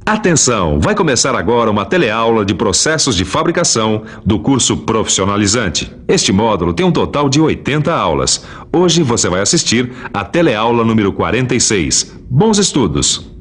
Atenção, vai começar agora uma teleaula de processos de fabricação do curso profissionalizante. Este módulo tem um total de 80 aulas. Hoje você vai assistir a teleaula número 46. Bons estudos!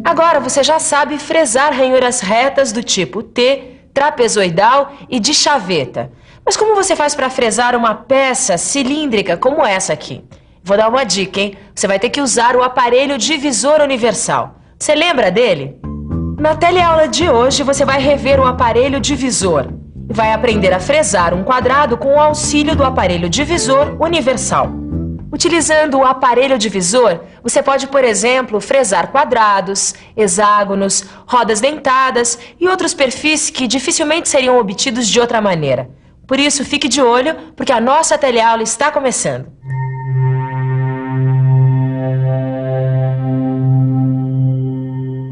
Agora você já sabe fresar ranhuras retas do tipo T, trapezoidal e de chaveta. Mas como você faz para fresar uma peça cilíndrica como essa aqui? Vou dar uma dica, hein? Você vai ter que usar o aparelho divisor universal. Você lembra dele? Na teleaula de hoje você vai rever o aparelho divisor e vai aprender a fresar um quadrado com o auxílio do aparelho divisor universal. Utilizando o aparelho divisor, você pode, por exemplo, fresar quadrados, hexágonos, rodas dentadas e outros perfis que dificilmente seriam obtidos de outra maneira. Por isso, fique de olho, porque a nossa teleaula está começando.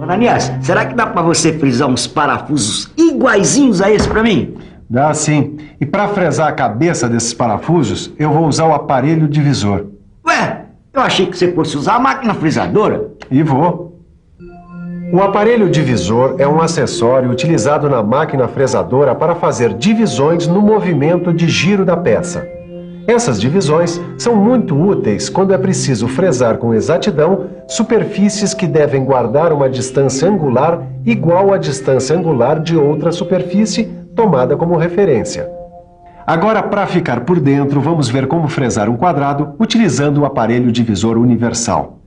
Ananias, será que dá para você frisar uns parafusos iguaizinhos a esse para mim? Dá sim. E para fresar a cabeça desses parafusos, eu vou usar o aparelho divisor. Ué, eu achei que você fosse usar a máquina frisadora. E vou. O aparelho divisor é um acessório utilizado na máquina fresadora para fazer divisões no movimento de giro da peça. Essas divisões são muito úteis quando é preciso fresar com exatidão superfícies que devem guardar uma distância angular igual à distância angular de outra superfície tomada como referência. Agora, para ficar por dentro, vamos ver como fresar um quadrado utilizando o aparelho divisor universal.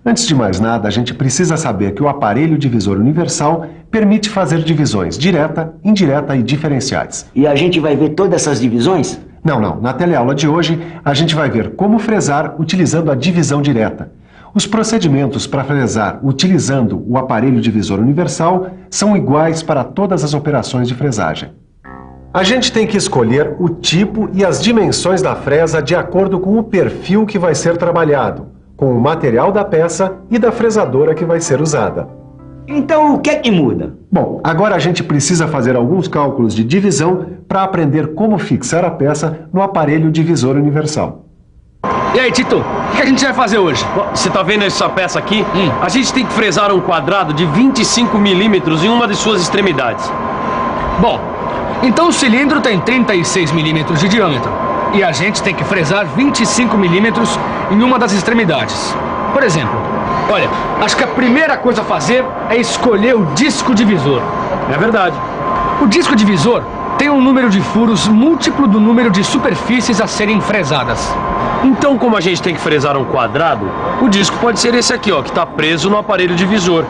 Antes de mais nada, a gente precisa saber que o aparelho divisor universal permite fazer divisões direta, indireta e diferenciais. E a gente vai ver todas essas divisões? Não. Na teleaula de hoje, a gente vai ver como fresar utilizando a divisão direta. Os procedimentos para fresar utilizando o aparelho divisor universal são iguais para todas as operações de fresagem. A gente tem que escolher o tipo e as dimensões da fresa de acordo com o perfil que vai ser trabalhado, com o material da peça e da fresadora que vai ser usada. Então, o que é que muda? Bom, agora a gente precisa fazer alguns cálculos de divisão para aprender como fixar a peça no aparelho divisor universal. E aí, Tito, o que a gente vai fazer hoje? Você tá vendo essa peça aqui? A gente tem que fresar um quadrado de 25 milímetros em uma de suas extremidades. Bom, então o cilindro tem 36 milímetros de diâmetro e a gente tem que fresar 25 milímetros em uma das extremidades. Por exemplo, olha, acho que a primeira coisa a fazer é escolher o disco divisor. É verdade. O disco divisor tem um número de furos múltiplo do número de superfícies a serem fresadas. Então, como a gente tem que fresar um quadrado, o disco pode ser esse aqui, ó, que está preso no aparelho divisor,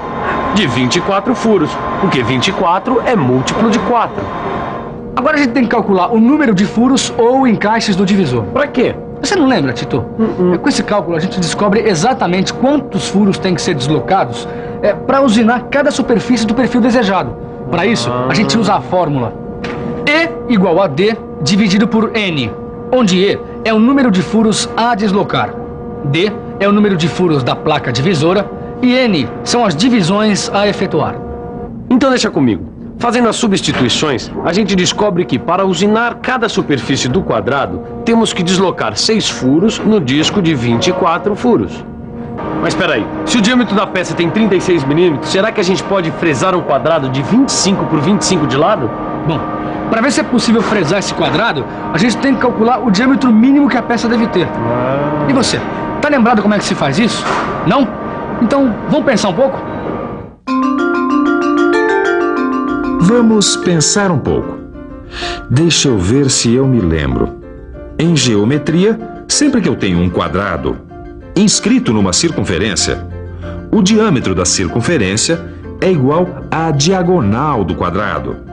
de 24 furos, porque 24 é múltiplo de 4. Agora a gente tem que calcular o número de furos ou encaixes do divisor. Pra quê? Você não lembra, Tito? Com esse cálculo a gente descobre exatamente quantos furos têm que ser deslocados para usinar cada superfície do perfil desejado. Para isso, a gente usa a fórmula E igual a D dividido por N, onde E é o número de furos a deslocar, D é o número de furos da placa divisora e N são as divisões a efetuar. Então deixa comigo. Fazendo as substituições, a gente descobre que para usinar cada superfície do quadrado, temos que deslocar 6 furos no disco de 24 furos. Mas espera aí, se o diâmetro da peça tem 36 milímetros, será que a gente pode fresar um quadrado de 25 por 25 de lado? Bom, para ver se é possível fresar esse quadrado, a gente tem que calcular o diâmetro mínimo que a peça deve ter. E você, tá lembrado como é que se faz isso? Não? Então, vamos pensar um pouco? Vamos pensar um pouco. Deixa eu ver se eu me lembro. Em geometria, sempre que eu tenho um quadrado inscrito numa circunferência, o diâmetro da circunferência é igual à diagonal do quadrado.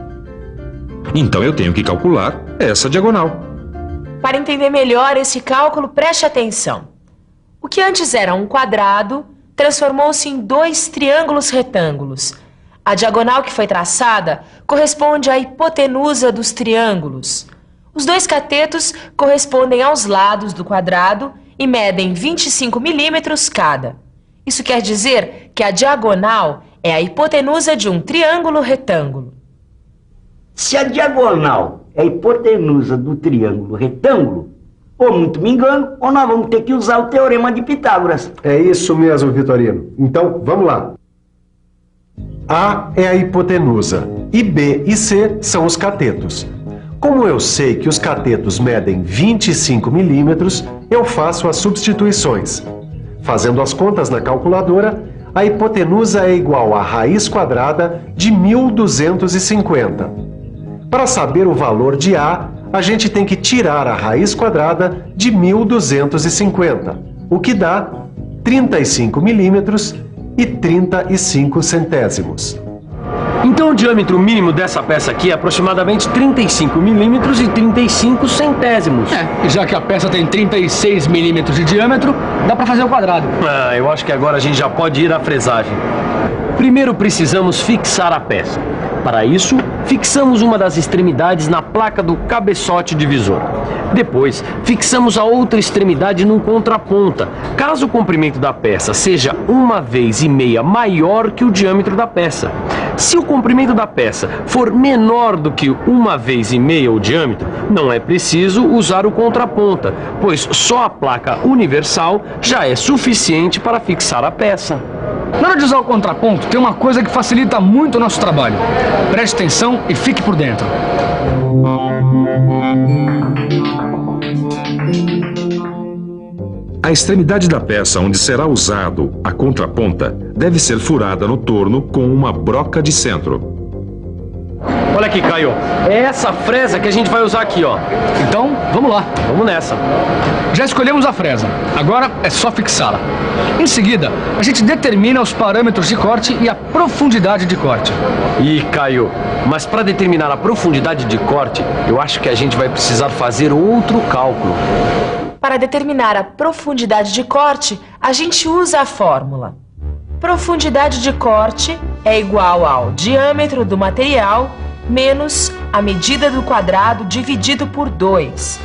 Então eu tenho que calcular essa diagonal. Para entender melhor esse cálculo, preste atenção. O que antes era um quadrado transformou-se em 2 triângulos retângulos. A diagonal que foi traçada corresponde à hipotenusa dos triângulos. Os 2 catetos correspondem aos lados do quadrado e medem 25 milímetros cada. Isso quer dizer que a diagonal é a hipotenusa de um triângulo retângulo. Se a diagonal é a hipotenusa do triângulo retângulo, ou muito me engano, ou nós vamos ter que usar o teorema de Pitágoras. É isso mesmo, Vitorino. Então, vamos lá. A é a hipotenusa e B e C são os catetos. Como eu sei que os catetos medem 25 milímetros, eu faço as substituições. Fazendo as contas na calculadora, a hipotenusa é igual à raiz quadrada de 1250. Para saber o valor de A, a gente tem que tirar a raiz quadrada de 1250, o que dá 35 milímetros e 35 centésimos. Então o diâmetro mínimo dessa peça aqui é aproximadamente 35 milímetros e 35 centésimos. E já que a peça tem 36 milímetros de diâmetro, dá para fazer o quadrado. Eu acho que agora a gente já pode ir à fresagem. Primeiro precisamos fixar a peça. Para isso, fixamos uma das extremidades na placa do cabeçote divisor. Depois, fixamos a outra extremidade num contraponta, caso o comprimento da peça seja 1,5 vezes maior que o diâmetro da peça. Se o comprimento da peça for menor do que 1,5 vezes o diâmetro, não é preciso usar o contraponta, pois só a placa universal já é suficiente para fixar a peça. Na hora de usar o contraponto, tem uma coisa que facilita muito o nosso trabalho. Preste atenção e fique por dentro. A extremidade da peça onde será usado a contraponta deve ser furada no torno com uma broca de centro. Olha aqui, Caio. É essa fresa que a gente vai usar aqui, ó. Então, vamos lá. Vamos nessa. Já escolhemos a fresa. Agora é só fixá-la. Em seguida, a gente determina os parâmetros de corte e a profundidade de corte. Ih, Caio, mas para determinar a profundidade de corte, eu acho que a gente vai precisar fazer outro cálculo. Para determinar a profundidade de corte, a gente usa a fórmula. Profundidade de corte é igual ao diâmetro do material menos a medida do quadrado dividido por 2.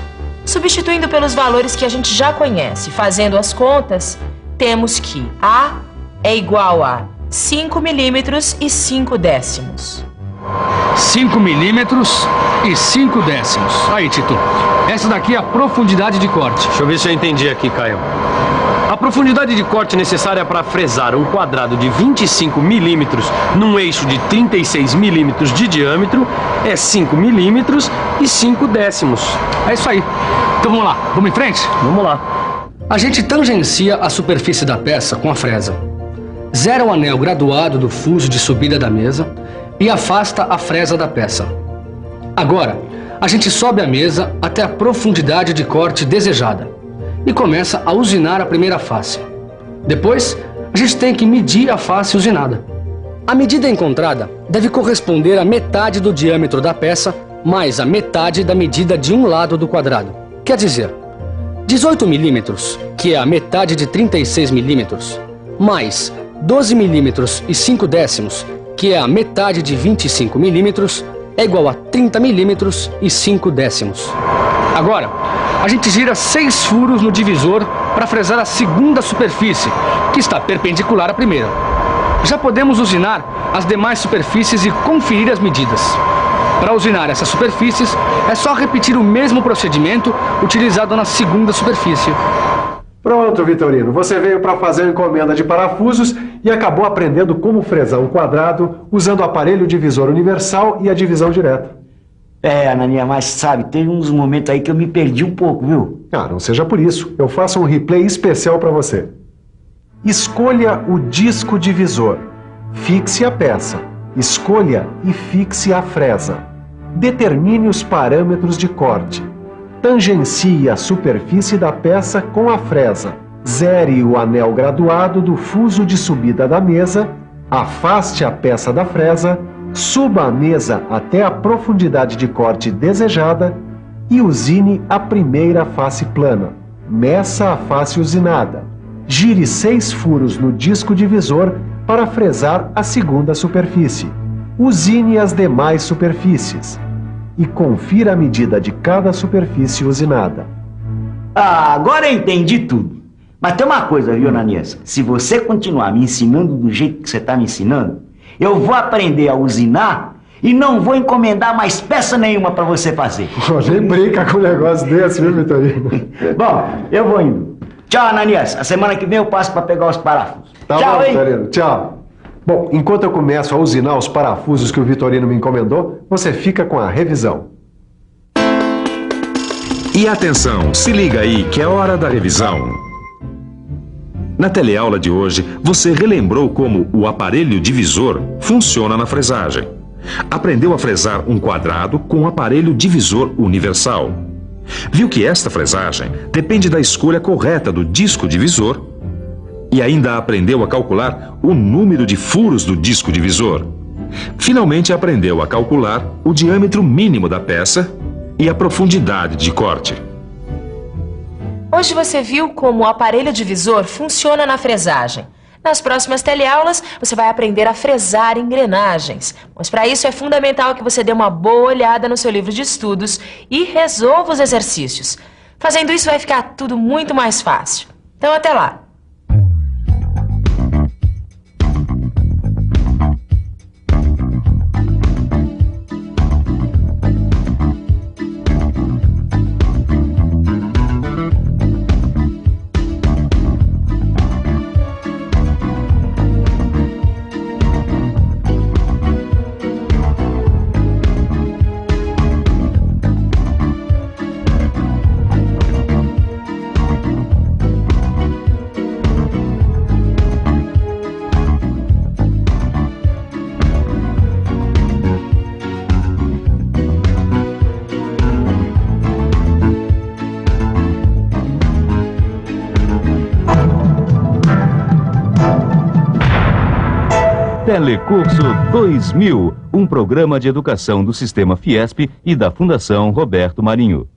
Substituindo pelos valores que a gente já conhece, fazendo as contas, temos que A é igual a 5 milímetros e 5 décimos. 5 milímetros e 5 décimos. Aí, Tito. Essa daqui é a profundidade de corte. Deixa eu ver se eu entendi aqui, Caio. A profundidade de corte necessária para fresar um quadrado de 25 milímetros num eixo de 36 milímetros de diâmetro é 5 milímetros e 5 décimos. É isso aí. Então vamos lá. Vamos em frente? Vamos lá. A gente tangencia a superfície da peça com a fresa. Zera o anel graduado do fuso de subida da mesa e afasta a fresa da peça. Agora, a gente sobe a mesa até a profundidade de corte desejada e começa a usinar a primeira face. Depois, a gente tem que medir a face usinada. A medida encontrada deve corresponder à metade do diâmetro da peça mais a metade da medida de um lado do quadrado. Quer dizer, 18 milímetros, que é a metade de 36 milímetros, mais 12 milímetros e 5 décimos, que é a metade de 25 milímetros, é igual a 30 milímetros e 5 décimos. Agora, a gente gira 6 furos no divisor para fresar a segunda superfície, que está perpendicular à primeira. Já podemos usinar as demais superfícies e conferir as medidas. Para usinar essas superfícies, é só repetir o mesmo procedimento utilizado na segunda superfície. Pronto, Vitorino. Você veio para fazer a encomenda de parafusos e acabou aprendendo como fresar um quadrado usando o aparelho divisor universal e a divisão direta. Anania, mas sabe, teve uns momentos aí que eu me perdi um pouco, viu? Não seja por isso. Eu faço um replay especial para você. Escolha o disco divisor. Fixe a peça. Escolha e fixe a fresa. Determine os parâmetros de corte. Tangencie a superfície da peça com a fresa. Zere o anel graduado do fuso de subida da mesa. Afaste a peça da fresa. Suba a mesa até a profundidade de corte desejada e usine a primeira face plana. Meça a face usinada. Gire 6 furos no disco divisor para fresar a segunda superfície. Usine as demais superfícies e confira a medida de cada superfície usinada. Agora eu entendi tudo. Mas tem uma coisa, viu, Ananias? Se você continuar me ensinando do jeito que você está me ensinando, Eu vou aprender a usinar e não vou encomendar mais peça nenhuma para você fazer. Pô, nem brinca com um negócio desse, viu, Vitorino? Bom, eu vou indo. Tchau, Ananias. A semana que vem eu passo para pegar os parafusos. Tá Tchau, bom, hein? Vitorino. Tchau. Bom, enquanto eu começo a usinar os parafusos que o Vitorino me encomendou, você fica com a revisão. E atenção, se liga aí que é hora da revisão. Na teleaula de hoje, você relembrou como o aparelho divisor funciona na fresagem. Aprendeu a fresar um quadrado com o aparelho divisor universal. Viu que esta fresagem depende da escolha correta do disco divisor e ainda aprendeu a calcular o número de furos do disco divisor. Finalmente aprendeu a calcular o diâmetro mínimo da peça e a profundidade de corte. Hoje você viu como o aparelho divisor funciona na fresagem. Nas próximas teleaulas, você vai aprender a fresar engrenagens. Mas para isso é fundamental que você dê uma boa olhada no seu livro de estudos e resolva os exercícios. Fazendo isso vai ficar tudo muito mais fácil. Então até lá! Telecurso 2000, um programa de educação do Sistema Fiesp e da Fundação Roberto Marinho.